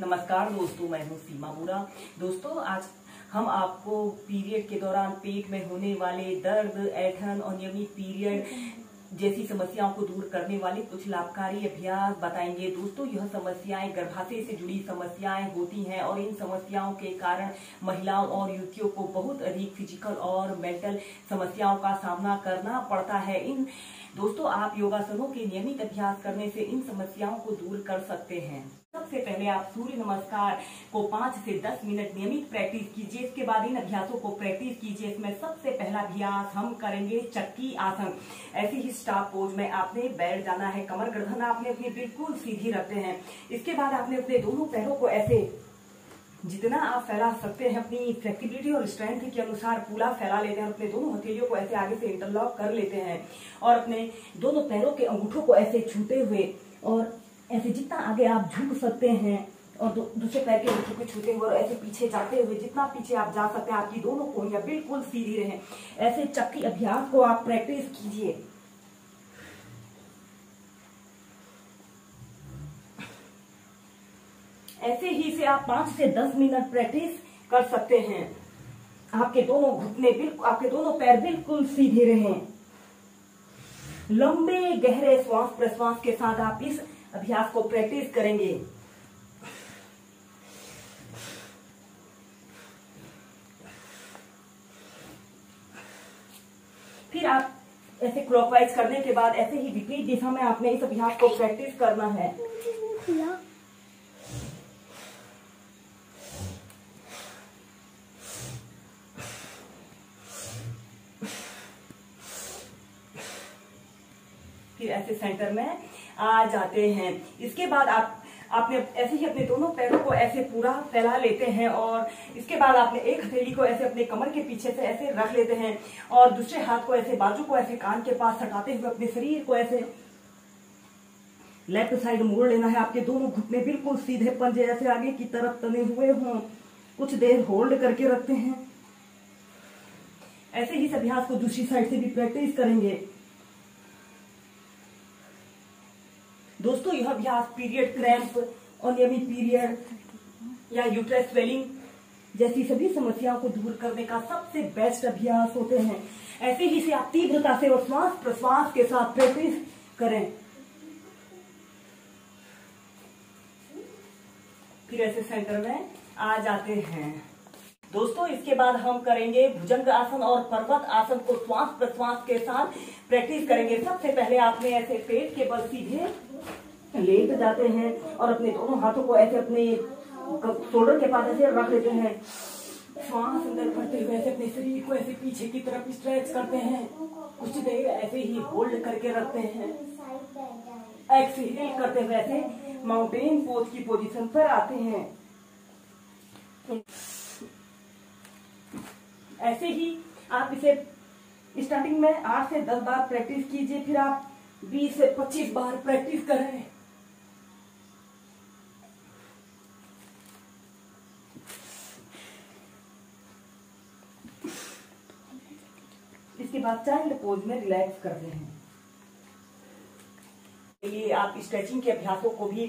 नमस्कार दोस्तों, मैं हूँ सीमा बुरा। दोस्तों, आज हम आपको पीरियड के दौरान पेट में होने वाले दर्द, ऐंठन और नियमित पीरियड जैसी समस्याओं को दूर करने वाले कुछ लाभकारी अभ्यास बताएंगे। दोस्तों, यह समस्याएं गर्भाशय से जुड़ी समस्याएं होती हैं और इन समस्याओं के कारण महिलाओं और युवतियों को बहुत अधिक फिजिकल और मेंटल समस्याओं का सामना करना पड़ता है। दोस्तों, आप योगासनों के नियमित अभ्यास करने से इन समस्याओं को दूर कर सकते हैं। सबसे पहले आप सूर्य नमस्कार को 5 से 10 मिनट नियमित प्रैक्टिस कीजिए। इसके बाद इन अभ्यासों को प्रैक्टिस कीजिए। इसमें सबसे पहला अभ्यास हम करेंगे चक्की आसन। ऐसे ही स्टाफ पोज में आपने बैठ जाना है। कमर गर्दन आपने अपनी बिल्कुल सीधी रखते हैं। इसके बाद आपने अपने दोनों पैरों को ऐसे जितना आप फैला सकते हैं अपनी फ्लेक्सिबिलिटी और स्ट्रेंथ के अनुसार पूरा फैला लेते हैं। अपने दोनों हथेलियों को ऐसे आगे से इंटरलॉक कर लेते हैं और अपने दोनों पैरों के अंगूठों को ऐसे छूते हुए और ऐसे जितना आगे आप झुक सकते हैं और दूसरे पैर के अंगूठों को छूते हुए और ऐसे पीछे जाते हुए जितना पीछे आप जा सकते हैं, आपकी दोनों कोहनियां बिल्कुल सीधी रहें। ऐसे चक्की अभ्यास को आप प्रैक्टिस कीजिए। ऐसे ही से आप 5 से 10 मिनट प्रैक्टिस कर सकते हैं। आपके दोनों घुटने बिल्कुल, आपके दोनों पैर बिल्कुल सीधे रहें। लंबे गहरे श्वास प्रश्वास के साथ आप इस अभ्यास को प्रैक्टिस करेंगे। फिर आप ऐसे क्लॉकवाइज करने के बाद ऐसे ही विपरीत दिशा में आपने इस अभ्यास को प्रैक्टिस करना है। फिर ऐसे सेंटर में आ जाते हैं। इसके बाद आपने ऐसे ही अपने दोनों पैरों को ऐसे पूरा फैला लेते हैं और इसके बाद आपने एक हथेली को ऐसे अपने कमर के पीछे से ऐसे रख लेते हैं और दूसरे हाथ को ऐसे बाजू को ऐसे कान के पास सटाते हुए अपने शरीर को ऐसे लेफ्ट साइड मोड़ लेना है। आपके दोनों घुटने बिल्कुल सीधे पंजे ऐसे आगे की तरफ तने हुए हों। कुछ देर होल्ड करके रखते हैं। ऐसे ही इस अभ्यास को दूसरी साइड से भी प्रैक्टिस करेंगे। दोस्तों, यह अभ्यास पीरियड क्रैम्प, अनियमित पीरियड या यूट्रस स्वेलिंग जैसी सभी समस्याओं को दूर करने का सबसे बेस्ट अभ्यास होते हैं। ऐसे ही से आप तीव्रता से और श्वास प्रश्वास के साथ प्रैक्टिस करें। फिर ऐसे सेंटर में आ जाते हैं। दोस्तों, इसके बाद हम करेंगे भुजंग आसन और पर्वत आसन को श्वास प्रश्वास के साथ प्रैक्टिस करेंगे। सबसे पहले आपने ऐसे पेट के बल सीधे लेट जाते हैं और अपने दोनों हाथों को ऐसे अपने शोल्डर के पास ऐसे रख लेते हैं। श्वास अंदर भरते हुए ऐसे अपने शरीर को ऐसे पीछे की तरफ स्ट्रेच करते हैं। कुछ देर ऐसे ही होल्ड करके रखते हैं। एक्सहेल करते हुए ऐसे माउंटेन पोज की पोजीशन पर आते हैं। ऐसे ही आप इसे स्टार्टिंग में 8 से 10 बार प्रैक्टिस कीजिए। फिर आप 20 से 25 बार प्रैक्टिस करें। इसके बाद चाइल्ड पोज में रिलैक्स करते हैं। लिए आप स्ट्रेचिंग के अभ्यासों को भी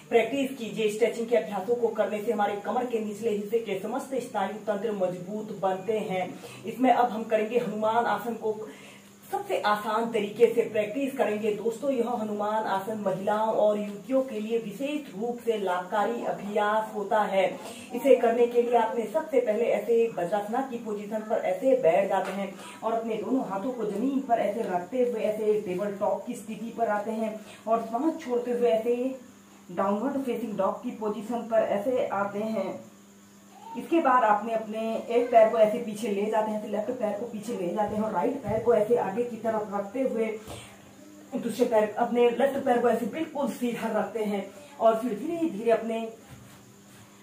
प्रैक्टिस कीजिए। स्ट्रेचिंग के अभ्यासों को करने से हमारे कमर के निचले हिस्से के समस्त स्नायु तंत्र मजबूत बनते हैं। इसमें अब हम करेंगे हनुमान आसन को सबसे आसान तरीके से प्रैक्टिस करेंगे। दोस्तों, यह हनुमान आसन महिलाओं और युवतियों के लिए विशेष रूप से लाभकारी अभ्यास होता है। इसे करने के लिए आपने सबसे पहले ऐसे वज्रासना की पोजीशन पर ऐसे बैठ जाते हैं और अपने दोनों हाथों को जमीन पर ऐसे रखते हुए ऐसे टेबल टॉप की स्थिति पर आते हैं और सांस छोड़ते हुए ऐसे डाउनवर्ड फेसिंग डॉग की पोजीशन पर ऐसे आते हैं। इसके बाद आपने अपने एक पैर को ऐसे पीछे ले जाते हैं, लेफ्ट पैर को पीछे ले जाते हैं और राइट पैर को ऐसे आगे की तरफ रखते हुए दूसरे पैर अपने लेफ्ट पैर को ऐसे बिल्कुल सीधा रखते हैं और फिर धीरे धीरे अपने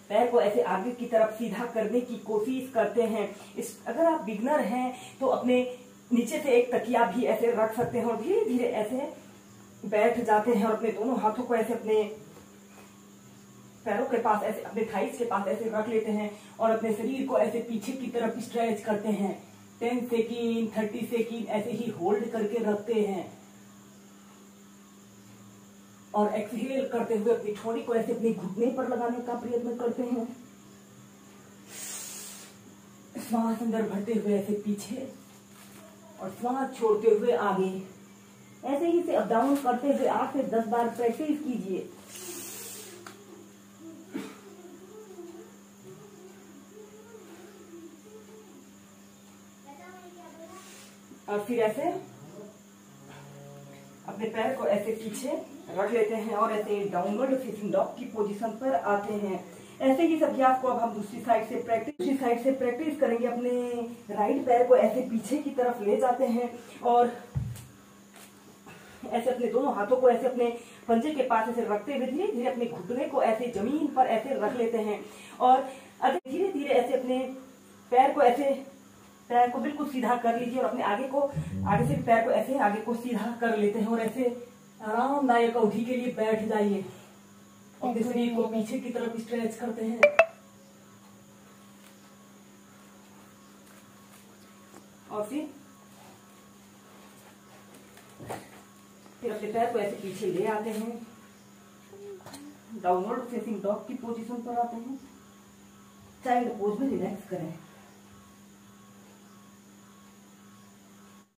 पैर को ऐसे आगे की तरफ सीधा करने की कोशिश करते हैं। अगर आप बिगनर हैं तो अपने नीचे से एक तकिया भी ऐसे रख सकते हैं और धीरे धीरे ऐसे बैठ जाते हैं और अपने दोनों हाथों को ऐसे अपने पैरों के पास ऐसे अपने थाइस के पास ऐसे रख लेते हैं और अपने शरीर को ऐसे पीछे की तरफ स्ट्रेच करते हैं। 10 सेकेंड 30 सेकेंड ऐसे ही होल्ड करके रखते हैं। और एक्सहेल करते हुए अपनी ठोड़ी को ऐसे अपने घुटने पर लगाने का प्रयत्न करते हैं। श्वास अंदर भरते हुए ऐसे पीछे और श्वास छोड़ते हुए आगे। ऐसे ही से अप डाउन करते हुए 8 से 10 बार प्रैक्टिस कीजिए। और फिर ऐसे अपने पैर को ऐसे पीछे रख लेते हैं और ऐसे डाउनवर्ड फेसिंग डॉग की पोजीशन पर आते हैं। ऐसे ही सब अभ्यास को अब हम दूसरी साइड से प्रैक्टिस करेंगे। अपने राइट पैर को ऐसे पीछे की तरफ ले जाते हैं और ऐसे अपने दोनों हाथों को ऐसे अपने पंजे के पास ऐसे रखते हुए धीरे धीरे अपने घुटने को ऐसे जमीन पर ऐसे रख लेते हैं और धीरे धीरे ऐसे अपने पैर को बिल्कुल सीधा कर लीजिए और अपने आगे से पैर को ऐसे आगे को सीधा कर लेते हैं और ऐसे आरामदायक अवधि के लिए बैठ जाइए। अपने शरीर को पीछे की तरफ स्ट्रेच करते हैं और फिर अपने पैर को ऐसे पीछे ले आते हैं, डाउनवर्ड फेसिंग डॉग की पोजीशन पर आते हैं। चाइल्ड पोज में रिलैक्स करें।